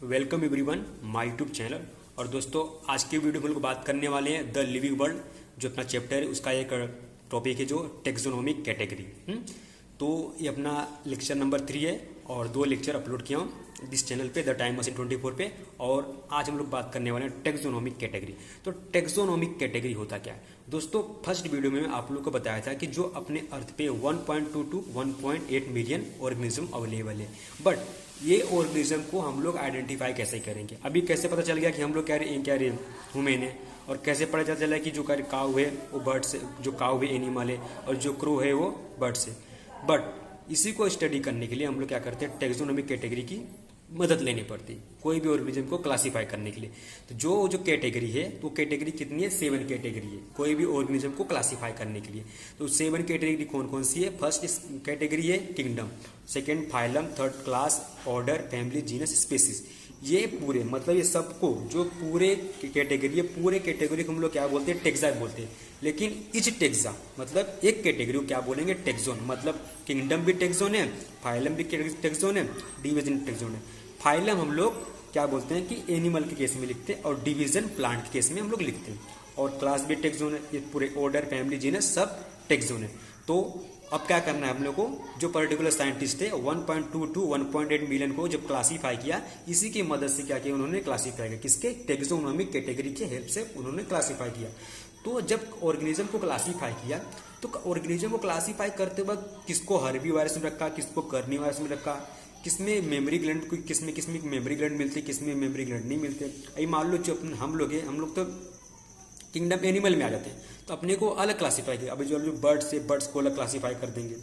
Welcome everyone my YouTube channel. और दोस्तों आज की वीडियो में लोग बात करने वाले हैं द लिविंग वर्ल्ड, जो अपना चैप्टर है उसका एक टॉपिक है जो टेक्सोनोमिक कैटेगरी। तो ये अपना लेक्चर नंबर 3 है और 2 लेक्चर अपलोड किया हूँ इस चैनल पे द टाइम मशीन 24 पे। और आज हम लोग बात करने वाले हैं टेक्सोनोमिक कैटेगरी। तो टेक्सोनोमिक कैटेगरी होता क्या है दोस्तों? फर्स्ट वीडियो में आप लोग को बताया था कि जो अपने अर्थ पे 1.2 to 1.8 मिलियन ऑर्गेनिज्म अवेलेबल है, बट ये ऑर्गेनिज्म को हम लोग आइडेंटिफाई कैसे करेंगे? अभी कैसे पता चल गया कि हम लोग क्या रहे ह्यूमन है, और कैसे पता चला कि जो काऊ है वो बर्ड से, जो काऊ है एनिमल है और जो क्रो है वो बर्ड से। बट इसी को स्टडी करने के लिए हम लोग क्या करते हैं, टेक्सोनोमिक कैटेगरी की मदद लेनी पड़ती है कोई भी ऑर्गेनिज्म को क्लासीफाई करने के लिए। तो जो कैटेगरी है तो कैटेगरी कितनी है? 7 कैटेगरी है कोई भी ऑर्गेनिज्म को क्लासीफाई करने के लिए। तो 7 कैटेगरी कौन कौन सी है? फर्स्ट कैटेगरी है kingdom, second phylum, third class, order, family, genus, species. ये पूरे मतलब ये सबको जो पूरे कैटेगरी है, पूरे कैटेगरी को हम लोग क्या बोलते हैं? टेक्सा बोलते हैं। लेकिन इच टेक्सा मतलब एक कैटेगरी को क्या बोलेंगे? टेक्सोन। मतलब किंगडम भी टेक्सोन है, फाइलम भी टेक्सोन है, डिवीजन टेक्सोन है। फाइलम हम लोग क्या बोलते हैं कि एनिमल के केस में लिखते हैं, और डिवीजन प्लांट के केस में हम लोग लिखते हैं। और क्लास भी टेक्सोन है, ये पूरे ऑर्डर, फैमिली, जीनस सब टेक्सोन है। तो अब क्या करना है हम लोग को? जो पर्टिकुलर साइंटिस्ट है 1.2 to 1.8 मिलियन को जब क्लासीफाई किया, इसी की मदद से क्या किया उन्होंने? क्लासीफाई किया। किसके? टेक्सोनोमिक कैटेगरी के हेल्प से उन्होंने क्लासीफाई किया। तो जब ऑर्गेनिज्म को क्लासीफाई किया तो ऑर्गेनिज्म को क्लासीफाई करते वक्त किसको हर्बी वायरस में रखा, किसको कर्नी वायरस में रखा, किसमें मेमोरी ग्लैंड, किसमें मेमोरी ग्लैंड मिलते, किसमें मेमोरी ग्लैंड नहीं मिलते। अभी मान लो जो हम लोग तो किंगडम एनिमल में आ जाते हैं, तो अपने को अलग क्लासीफाई किया। अभी जो बर्ड्स है, बर्ड्स को अलग क्लासीफाई कर देंगे,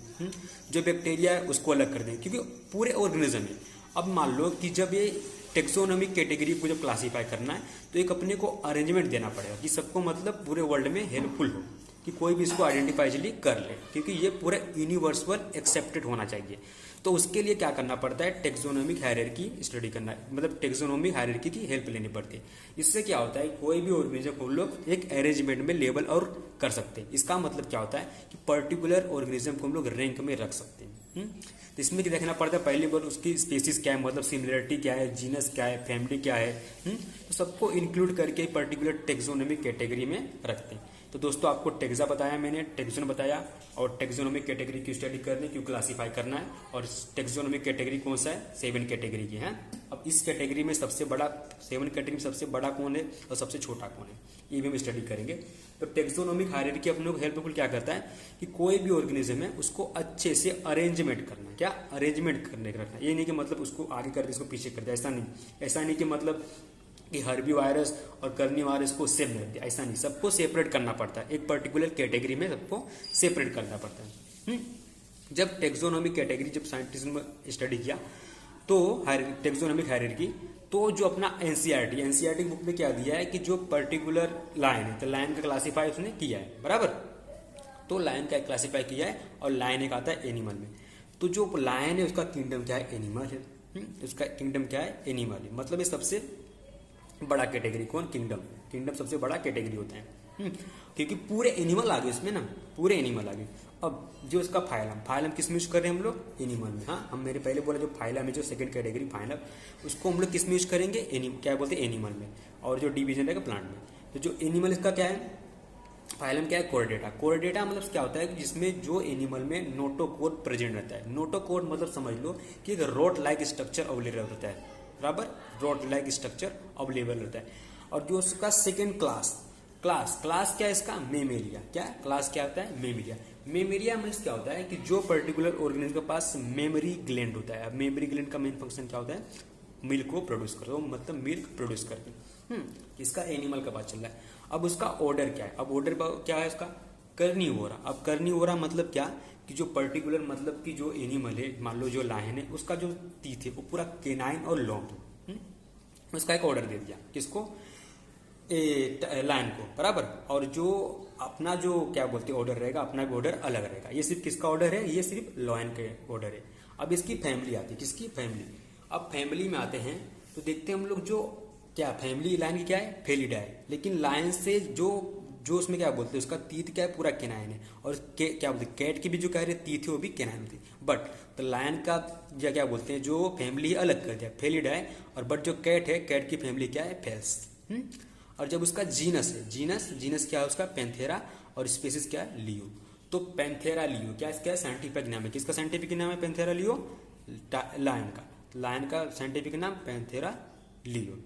जो बैक्टीरिया है उसको अलग कर देंगे, क्योंकि पूरे ऑर्गेनिज्म है। अब मान लो कि जब ये टेक्सोनोमिक कैटेगरी को जब क्लासीफाई करना है तो एक अपने को अरेंजमेंट देना पड़ेगा कि सबको मतलब पूरे वर्ल्ड में हेल्पफुल हो, कि कोई भी इसको आइडेंटिफाई इजीली कर ले, क्योंकि ये पूरा यूनिवर्सल एक्सेप्टेड होना चाहिए। तो उसके लिए क्या करना पड़ता है? टेक्सोनोमिक हायरार्की स्टडी करना है, मतलब टेक्सोनोमिक हायरार्की की हेल्प लेनी पड़ती है। इससे क्या होता है, कोई भी ऑर्गेनिज्म को हम लोग एक अरेंजमेंट में लेबल और कर सकते हैं। इसका मतलब क्या होता है कि पर्टिकुलर ऑर्गेनिज्म को हम लोग रैंक में रख सकते हैं। तो इसमें क्या देखना पड़ता है? पहली बार उसकी स्पीसीज क्या है, मतलब सिमिलरिटी क्या है, जीनस क्या है, फैमिली क्या है, तो सबको इंक्लूड करके पर्टिकुलर टेक्सोनोमिक कैटेगरी में रखते हैं। तो दोस्तों आपको टेक्सा बताया मैंने, टेक्सोन बताया, और टेक्सोनोमिक कैटेगरी की स्टडी करनी, क्यों क्लासीफाई करना है। और टेक्सोनोमिक कैटेगरी कौन सा है? 7 कैटेगरी की है। अब इस कैटेगरी में सबसे बड़ा, 7 कैटेगरी में सबसे बड़ा कौन है और सबसे छोटा कौन है, ये भी हम स्टडी करेंगे। तो टेक्सोनोमिक हायरार्की अपने को हेल्पफुल क्या करता है कि कोई भी ऑर्गेनिज्म है उसको अच्छे से अरेंजमेंट करना। क्या? अरेंजमेंट करने का रखना। ये नहीं कि मतलब उसको आगे कर दे, इसको पीछे कर दे, ऐसा नहीं। ऐसा नहीं कि मतलब कि हर्बी वायरस और कर्नी वायरस को सेम रख दिया, ऐसा नहीं। सबको सेपरेट करना पड़ता है, एक पर्टिकुलर कैटेगरी में सबको सेपरेट करना पड़ता है। जब टेक्सोनोमिक कैटेगरी जब साइंटिस्ट ने स्टडी किया तो टेक्सोनोमिक हायरार्की, तो जो अपना एनसीईआरटी बुक में क्या दिया है कि जो पर्टिकुलर लायन है, तो लायन का क्लासीफाई उसने किया है, बराबर। तो लायन का क्लासीफाई किया है, और लायन एक आता है एनिमल में। तो जो लायन है उसका किंगडम क्या है? एनिमल है। उसका किंगडम क्या है? एनिमल है। मतलब ये सबसे बड़ा कैटेगरी कौन? किंगडम सबसे बड़ा कैटेगरी होता है, क्योंकि पूरे एनिमल आ गए इसमें ना, पूरे एनिमल आ गए। अब जो इसका फाइलम किस में यूज कर रहे हैं हम लोग? एनिमल में। हाँ, हम मेरे पहले बोला जो फाइलम है, जो 2nd कैटेगरी फाइलम, उसको हम लोग किस में यूज करेंगे? क्या बोलते हैं? एनिमल में। और जो डिवीजन रहेगा प्लांट में। तो जो एनिमल इसका क्या है? फाइलम क्या है? कोरडेटा मतलब क्या होता है? जिसमें जो एनिमल में नोटोकोर प्रेजेंट रहता है। नोटोकोर मतलब समझ लो कि एक रोड लाइक स्ट्रक्चर अवेलेबल रहता है, बराबर। रोड लाइक स्ट्रक्चर अवेलेबल रहता है। और जो उसका सेकेंड क्लास क्या है इसका? मेमेलिया। क्या क्लास क्या होता है? मेमेलिया में क्या होता है कि जो पर्टिकुलर ऑर्गेनिज्म के पास मेमोरी ग्लैंड होता है। अब मेमोरी ग्लैंड का मेन फंक्शन क्या होता है? मिल्क को प्रोड्यूस करता है, मतलब मिल्क प्रोड्यूस करते हैं। इसका एनिमल का बात चल रहा है। अब उसका ऑर्डर क्या है? अब ऑर्डर क्या है उसका? कर्निवोरा। अब कर्निवोरा मतलब क्या कि जो पर्टिकुलर मतलब कि जो एनिमल है, मान लो जो लायन है, उसका जो टीथ है वो पूरा केनाइन और लॉन्ग है। उसका एक ऑर्डर दे दिया, किसको? लायन को, बराबर। और जो अपना जो क्या बोलते हैं ऑर्डर रहेगा, अपना भी ऑर्डर अलग रहेगा। ये सिर्फ किसका ऑर्डर है? ये सिर्फ लायन के ऑर्डर है। अब इसकी फैमिली आती है, किसकी? फैमिली। अब फैमिली में आते हैं तो देखते हैं हम लोग जो क्या फैमिली लायन की क्या है? फेलिडा है। लेकिन लायन से जो जो उसमें क्या बोलते हैं उसका तीत क्या है, पूरा केनाइन है। और क्या बोलते हैं कैट की भी जो कह रहे तीत है वो भी केनाइन होती है। बट तो लायन का या क्या बोलते हैं जो फैमिली अलग कर दिया, फेलिडाई। और बट जो कैट है, कैट की फैमिली क्या है, फेल्स। और जब उसका जीनस है, जीनस क्या है उसका, पैंथेरा। और स्पीसीज क्या है, लियो। तो पैंथेरा लियो क्या है साइंटिफिक नाम है, किसका साइंटिफिक नाम है पैंथेरा लियो, लायन का साइंटिफिक नाम पैंथेरा लियो।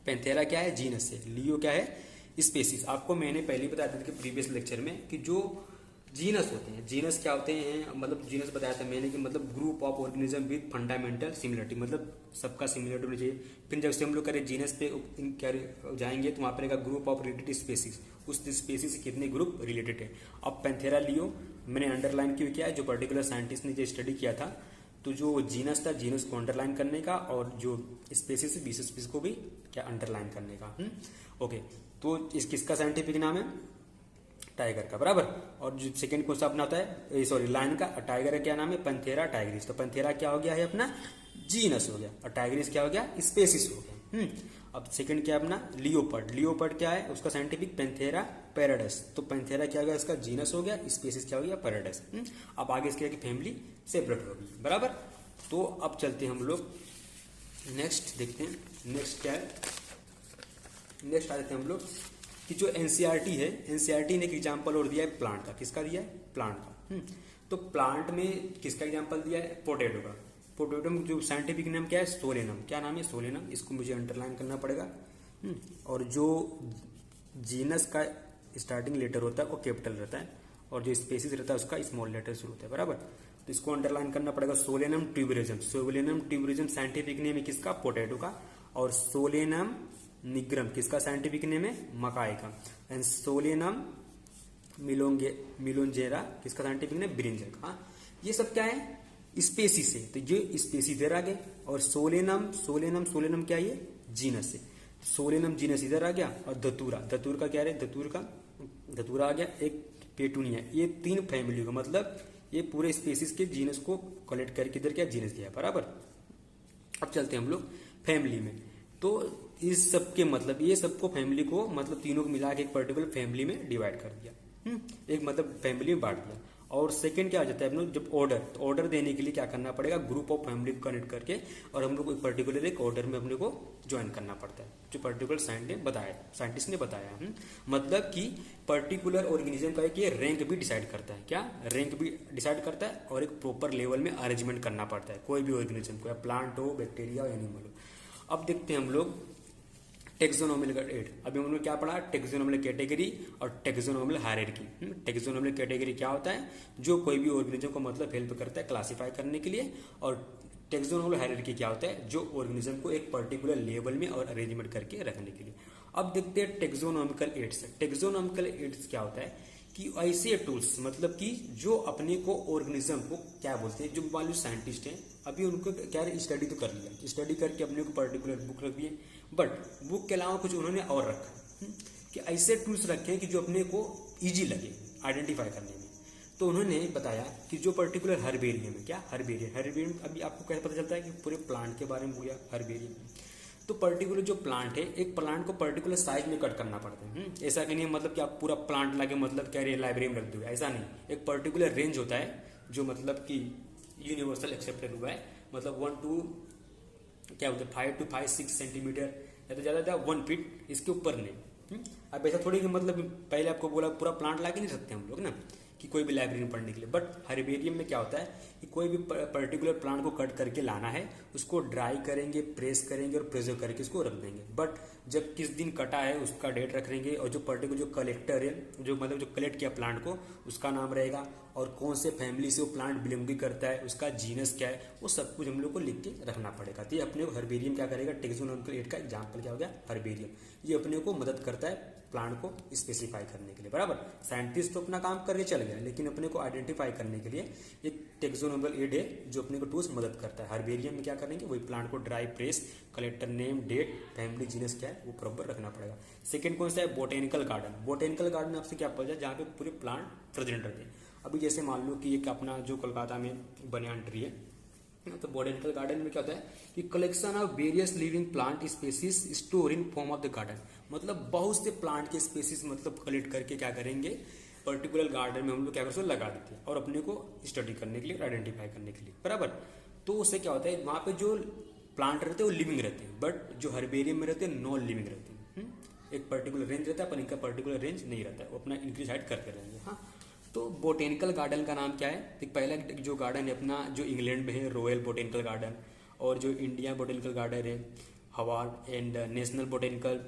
पैंथेरा क्या है, जीनस है, लियो क्या है, स्पेसीज। आपको मैंने पहले ही बताया था कि प्रीवियस लेक्चर में कि जो जीनस होते हैं, जीनस क्या होते हैं, मतलब जीनस बताया था मैंने कि मतलब group of organism with fundamental similarity, मतलब सबका सिमिलरिटी होनी चाहिए। फिर जब से हम लोग करें जीनस पे क्या जाएंगे तो वहाँ पर रहेगा ग्रुप ऑफ रिलेटेड स्पेसीज, उस स्पेसीज से कितने ग्रुप रिलेटेड है। अब पैंथेरा लियो मैंने अंडरलाइन क्यों किया है, जो पर्टिकुलर साइंटिस्ट ने जो स्टडी किया था, तो जो जीनस था, जीनस को अंडरलाइन करने का, और जो स्पेसीज है, 20 स्पेसीज को भी क्या अंडरलाइन करने का। ओके, तो इस किसका साइंटिफिक नाम है, टाइगर का, बराबर। और जो सेकंड क्वेश्चन अपना होता है, सॉरी लायन का, टाइगर का क्या नाम है, पैंथेरा टाइग्रिस। तो पैंथेरा क्या हो गया है अपना, जीनस हो गया, और टाइग्रिस क्या हो गया, स्पेसीज हो गया। अब सेकंड क्या अपना, लियोपर्ड। लियोपर्ड क्या है उसका साइंटिफिक, पैंथेरा पैराडस। तो पैंथेरा क्या हो गया, इसका जीनस हो गया, स्पेसीज क्या हो गया, पैराडस। अब आगे इसके फैमिली सेपरेट होगी, बराबर। तो अब चलते हैं हम लोग नेक्स्ट देखते हैं, नेक्स्ट क्या है, नेक्स्ट आ जाते हैं हम लोग कि जो एनसीईआरटी है, एनसीईआरटी ने एक एग्जाम्पल और दिया है प्लांट का, किसका दिया है, प्लांट का। तो प्लांट में किसका एग्जाम्पल दिया है, पोटैटो का। पोटैटो में जो साइंटिफिक नाम क्या है, सोलेनम। क्या नाम है, सोलेनम। इसको मुझे अंडरलाइन करना पड़ेगा। और जो जीनस का स्टार्टिंग लेटर होता है वो कैपिटल रहता है, और जो स्पेसीज रहता है उसका स्मॉल लेटर शुरू होता है, बराबर। तो इसको अंडरलाइन करना पड़ेगा, सोलेनम ट्यूबेरिजम। सोलेनम ट्यूबेरिजम साइंटिफिक नेम है किसका, पोटैटो का। और सोलेनम निग्रम किसका साइंटिफिक नेम है, मकाई का। एंड सोलेनम मिलोंजेरा किसका साइंटिफिक नेम, ब्रिंजल का। ये सब क्या है, स्पेसी से, तो ये स्पेसी इधर आ गए। और सोलेनम क्या है, ये जीनस है। सोलेनम जीनस इधर आ गया। और धतूर का क्या है, धतूरा आ गया। एक पेटूनिया, ये 3 फैमिली का, मतलब ये पूरे स्पेसीज के जीनस को कलेक्ट करके इधर क्या जीनस दिया, बराबर। अब चलते हैं हम लोग फैमिली में। तो इस सब के मतलब ये सबको फैमिली को मतलब तीनों को मिला के एक पर्टिकुलर फैमिली में डिवाइड कर दिया, एक मतलब फैमिली में बांट दिया। और सेकंड क्या आ जाता है अपने, जब ऑर्डर, तो ऑर्डर देने के लिए क्या करना पड़ेगा, ग्रुप ऑफ फैमिली को कनेक्ट करके और हम लोग को पर्टिकुलर एक ऑर्डर में अपने को ज्वाइन करना पड़ता है, जो पर्टिकुलर साइंटिस्ट ने बताया। मतलब कि पर्टिकुलर ऑर्गेनिज्म का एक ये रैंक भी डिसाइड करता है, क्या रैंक भी डिसाइड करता है, और एक प्रॉपर लेवल में अरेंजमेंट करना पड़ता है कोई भी ऑर्गेनिज्म को, या प्लांट हो, बैक्टीरिया हो, एनिमल हो। अब देखते हैं हम लोग टेक्सोनोमिकल एड। अभी हमने क्या पढ़ा, टेक्सोनोमिकल कैटेगरी और टेक्सोनोमिकल हायरार्की। टेक्सोनोमिकल कैटेगरी क्या होता है, जो कोई भी ऑर्गेनिज्म को मतलब हेल्प करता है क्लासिफाई करने के लिए। और टेक्सोनोमिकल हायरार्की क्या होता है, जो ऑर्गेनिज्म को एक पर्टिकुलर लेवल में और अरेंजमेंट करके रखने के लिए। अब देखते हैं टेक्सोनोमिकल एड्स। टेक्सोनोमिकल एड्स क्या होता है कि ऐसे टूल्स, मतलब कि जो अपने को ऑर्गेनिज्म को क्या बोलते हैं, जो मान लो साइंटिस्ट हैं, अभी उनको क्या स्टडी तो कर लिया, स्टडी करके अपने को पर्टिकुलर बुक रख दिए, बट बुक के अलावा कुछ उन्होंने और रखा कि ऐसे टूल्स रखे कि जो अपने को इजी लगे आइडेंटिफाई करने में। तो उन्होंने बताया कि जो पर्टिकुलर हर्बेरियम है, क्या हर्बेरियम अभी आपको कैसे पता चलता है कि पूरे प्लांट के बारे में हुआ हर्बेरियम। तो पर्टिकुलर जो प्लांट है, एक प्लांट को पर्टिकुलर साइज में कट करना पड़ता है। ऐसा कि नहीं मतलब कि आप पूरा प्लांट लाके मतलब क्या लाइब्रेरी में रख दोगे, ऐसा नहीं। एक पर्टिकुलर रेंज होता है जो मतलब कि यूनिवर्सल एक्सेप्टेड हुआ है, मतलब 1 to क्या बोलते हैं 5 to 5-6 सेंटीमीटर, या तो ज्यादा 1 फीट, इसके ऊपर नहीं। अब ऐसा थोड़ी कि मतलब पहले आपको बोला पूरा प्लांट ला के नहीं सकते हम लोग ना, कि कोई भी लाइब्रेरी में पढ़ने के लिए। बट हर्बेरियम में क्या होता है कि कोई भी पर्टिकुलर प्लांट को कट करके लाना है, उसको ड्राई करेंगे, प्रेस करेंगे और प्रिजर्व करके उसको रख देंगे। बट जब किस दिन कटा है उसका डेट रख देंगे, और जो पर्टिकुलर जो कलेक्टर है, जो मतलब जो कलेक्ट किया प्लांट को, उसका नाम रहेगा, और कौन से फैमिली से वो प्लांट बिलोंग करता है, उसका जीनस क्या है, वो सब कुछ हम लोग को लिख के रखना पड़ेगा। तो ये अपने को हर्बेरियम क्या करेगा, टेक्सोनोमिकल एड का एग्जाम्पल क्या हो गया, हर्बेरियम। ये अपने को मदद करता है प्लांट को स्पेसिफाई करने के लिए, बराबर। साइंटिस्ट तो अपना काम करके चल गया, लेकिन अपने को आइडेंटिफाई करने के लिए एक टेक्सोनोमिकल एड है जो अपने को टूल्स मदद करता है। हर्बेरियम में क्या करेंगे, वही प्लांट को dry, press, collector name, date, family, genus क्या है वो प्रॉपर रखना पड़ेगा। सेकंड कौन सा है, बोटेनिकल गार्डन। बोटेनिकल गार्डन आपसे क्या पता है, जहाँ पे पूरे प्लांट प्रेजेंट रहते हैं। अभी जैसे मान लो कि एक अपना जो कोलकाता में बनियान ट्री है, तो बोटेनिकल गार्डन में क्या होता है कि collection of various living plant species store in form of the garden, मतलब बहुत से प्लांट के स्पेसीज मतलब कलेक्ट करके क्या करेंगे पर्टिकुलर गार्डन में हम लोग क्या करते हैं लगा देते हैं और अपने को स्टडी करने के लिए आइडेंटिफाई करने के लिए, बराबर। तो उससे क्या होता है वहाँ पे जो प्लांट रहते हैं वो लिविंग रहते हैं, बट जो हर्बेरियम में रहते हैं नॉन लिविंग रहते हैं। एक पर्टिकुलर रेंज रहता है पर इनका पर्टिकुलर रेंज नहीं रहता है, वो अपना इंक्रीज हाइट करते रहेंगे। हाँ, तो बोटेनिकल गार्डन का नाम क्या है? एक पहला जो गार्डन है अपना जो इंग्लैंड में है रॉयल बोटेनिकल गार्डन, और जो इंडिया बोटेनिकल गार्डन है Harvard and national botanical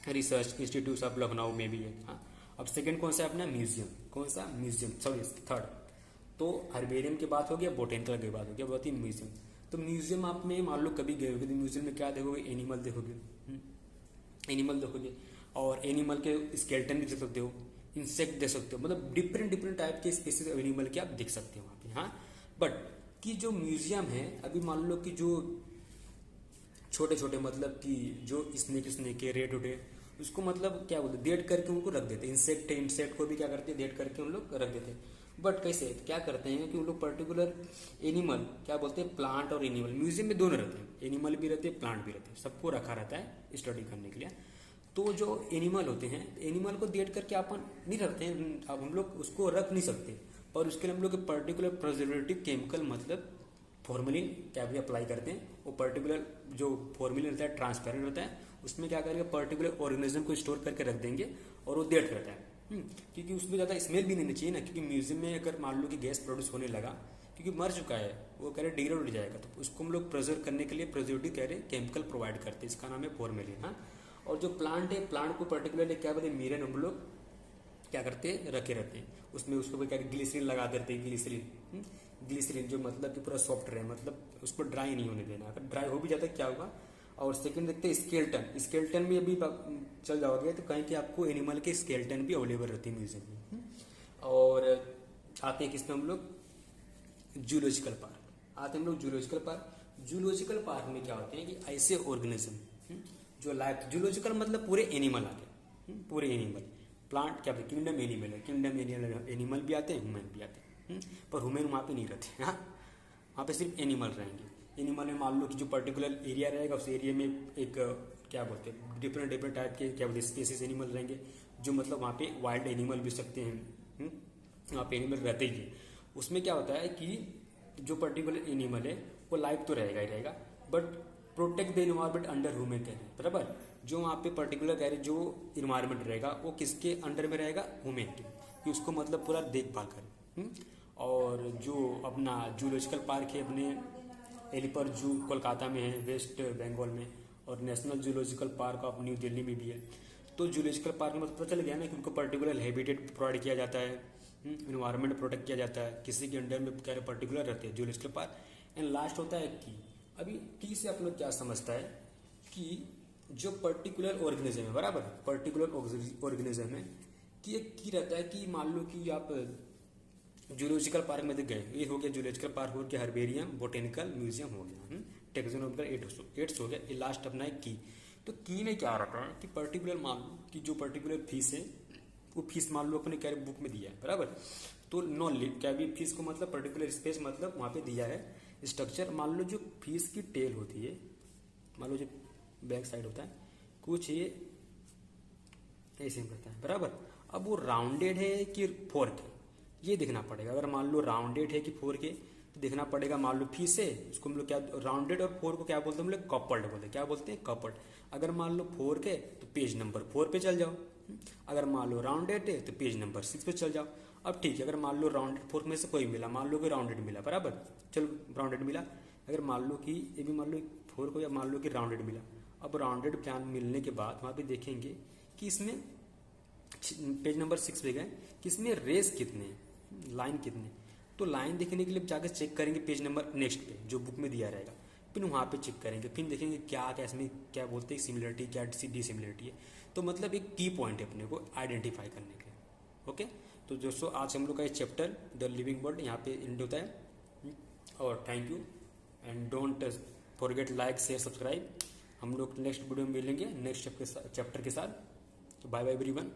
research institute of Lucknow में भी है। हाँ, अब सेकंड कौन सा है अपना म्यूजियम, कौन सा म्यूजियम, सॉरी थर्ड। तो हर्बेरियम की बात हो गया, बोटेनिकल की बात हो गया, बहुत ही म्यूजियम। तो म्यूजियम आप में मान लो कभी गए होगे तो म्यूजियम में क्या देखोगे, एनिमल देखोगे, एनिमल देखोगे और एनिमल के स्केलेटन भी देख सकते हो, इंसेक्ट देख सकते हो, मतलब डिफरेंट टाइप के स्पीसीज ऑफ एनिमल के आप देख सकते हो वहाँ पे। हाँ, बट कि जो म्यूजियम है अभी मान लो कि जो छोटे छोटे मतलब कि जो स्नेक के रेड उठे उसको मतलब क्या बोलते डेट करके उनको रख देते, इंसेक्ट को भी क्या करते हैं डेट करके उन लोग रख देते। बट कैसे क्या करते हैं कि उन लोग पर्टिकुलर एनिमल क्या बोलते हैं प्लांट और एनिमल, म्यूजियम में दोनों रहते हैं, एनिमल भी रहते हैं प्लांट भी रहते हैं, सबको रखा रहता है स्टडी करने के लिए। तो जो एनिमल होते हैं एनिमल को डेट करके अपन नहीं रखते हैं, अब हम लोग उसको रख नहीं सकते, पर उसके लिए हम लोग पर्टिकुलर प्रिजर्वेटिव केमिकल मतलब फॉर्मेलिन क्या भी अप्लाई करते हैं। वो पर्टिकुलर जो फॉर्मेलिन रहता है ट्रांसपेरेंट रहता है, उसमें क्या करेंगे पर्टिकुलर ऑर्गेनिज्म को स्टोर करके रख देंगे और वो डेट करता है। क्योंकि उसमें ज़्यादा स्मेल भी नहीं चाहिए ना, क्योंकि म्यूजियम में अगर मान लो कि गैस प्रोड्यूस होने लगा क्योंकि मर चुका है वो कह रहे डिग्रेड हो जाएगा, तो उसको हम लोग प्रिजर्व करने के लिए प्रिजर्वेटिव कह रहे केमिकल प्रोवाइड करते हैं, इसका नाम है फॉर्मेलिन। हाँ, और जो प्लांट है प्लांट को पर्टिकुलरली क्या बोलते हैं मिरन हम लोग क्या करते हैं रखे रहते हैं, उसमें उसको क्या ग्लिसरीन लगा देते हैं, ग्लिसरीन जो मतलब कि पूरा सॉफ्ट रहे, मतलब उसको ड्राई नहीं होने देना, अगर ड्राई हो भी जाता है क्या होगा। और सेकंड देखते हैं स्केलेटन भी अभी चल जाओगे तो कहीं कि आपको एनिमल के स्केलेटन भी अवेलेबल रहती है म्यूजियम में। और आते हैं किसमें हम लोग जूलॉजिकल पार्क, आते हैं हम लोग जूलॉजिकल पार्क में क्या होते हैं कि ऐसे ऑर्गेनिज्म जो लाइफ, जूलॉजिकल मतलब पूरे एनिमल आ गए, पूरे एनिमल, प्लांट क्या किंगडम एनिमल है, किंगडम एनिमल भी आते हैं ह्यूमन भी आते हैं, पर ह्यूमन वहाँ पे नहीं रहते। हाँ, वहाँ पे सिर्फ एनिमल रहेंगे। एनिमल में मान लो कि जो पर्टिकुलर एरिया रहेगा उस एरिया में एक क्या बोलते हैं डिफरेंट टाइप के क्या बोलते हैं स्पीसीज एनिमल रहेंगे, जो मतलब वहाँ पे वाइल्ड एनिमल भी सकते हैं, वहाँ पे एनिमल रहते ही है। उसमें क्या होता है कि जो पर्टिकुलर एनिमल है वो लाइफ तो रहेगा ही रहेगा, but protect the environment under human कह रहे हैं, बराबर। जो वहाँ पे पर्टिकुलर कह रहे जो इन्वायरमेंट रहेगा वो किसके अंडर में रहेगा, ह्यूमन के, कि उसको मतलब पूरा देखभाल करें। और जो अपना जूलॉजिकल पार्क है अपने एलिपर जू कोलकाता में है, वेस्ट बंगाल में, और national zoological park of new Delhi में भी है। तो जूलॉजिकल पार्क में मतलब पता चल गया ना कि उनको पर्टिकुलर हैबिटेट प्रोवाइड किया जाता है, इन्वायरमेंट प्रोटेक्ट किया जाता है, किसी के अंडर में क्या पर्टिकुलर रहते हैं जूलॉजिकल पार्क। एंड लास्ट होता है की। अभी की से आप लोग क्या समझता है कि जो पर्टिकुलर ऑर्गेनिज्म है, बराबर पर्टिकुलर ऑर्गेनिज्म है कि एक की रहता है कि मान लो कि आप जूलॉजिकल पार्क में गए, ये हो गया जूलॉजिकल पार्क हो गया, हर्बेरियम बोटेनिकल म्यूजियम हो गया, टेक्सोनॉमिकल 8 हो गया, ये लास्ट अपना है की। तो की में क्या रहता है कि पर्टिकुलर मान लो कि जो पर्टिकुलर फीस है वो फीस मान लो अपने क्या बुक में दिया है, बराबर। तो नॉन लिव क्या भी फीस को मतलब पर्टिकुलर स्पेस मतलब वहाँ पे दिया है स्ट्रक्चर। मान लो जो फीस की टेल होती है, मान लो जो बैक साइड होता है कुछ ये ऐसे करता है, बराबर। अब वो राउंडेड है कि फोर्क है ये देखना पड़ेगा। अगर मान लो राउंडेड है कि फोर्क है तो देखना पड़ेगा। मान लो फीस है उसको हम लोग क्या राउंडेड और फोर को क्या बोलते हैं हम लोग कपल्ड बोलते हैं, क्या बोलते हैं कपल्ड। अगर मान लो फोर्क है तो पेज नंबर 4 पे चल जाओ, अगर मान लो राउंडेड है तो पेज नंबर 6 पे चल जाओ। अब ठीक है, अगर मान लो राउंडेड फोर्क में से कोई मिला, मान लो कि राउंडेड मिला, बराबर चलो राउंडेड मिला। अगर मान लो कि ये भी मान लो फोर्क हो या मान लो कि राउंडेड मिला, अब राउंडेड प्लान मिलने के बाद वहाँ पे देखेंगे कि इसमें पेज नंबर 6 पे गए कि इसमें रेस कितने हैं, लाइन कितने। तो लाइन देखने के लिए जाकर चेक करेंगे पेज नंबर नेक्स्ट पे जो बुक में दिया रहेगा, फिर वहाँ पे चेक करेंगे, फिर देखेंगे क्या क्या इसमें क्या बोलते हैं सिमिलरिटी क्या डिसिमिलरिटी है। तो मतलब एक की पॉइंट है अपने को आइडेंटिफाई करने के लिए। ओके, तो दोस्तों आज हम लोग का ये चैप्टर द लिविंग वर्ल्ड यहाँ पे एंड होता है। और thank you and don't forget like share subscribe. हम लोग नेक्स्ट वीडियो में मिलेंगे नेक्स्ट चैप्टर के साथ। Bye bye everyone.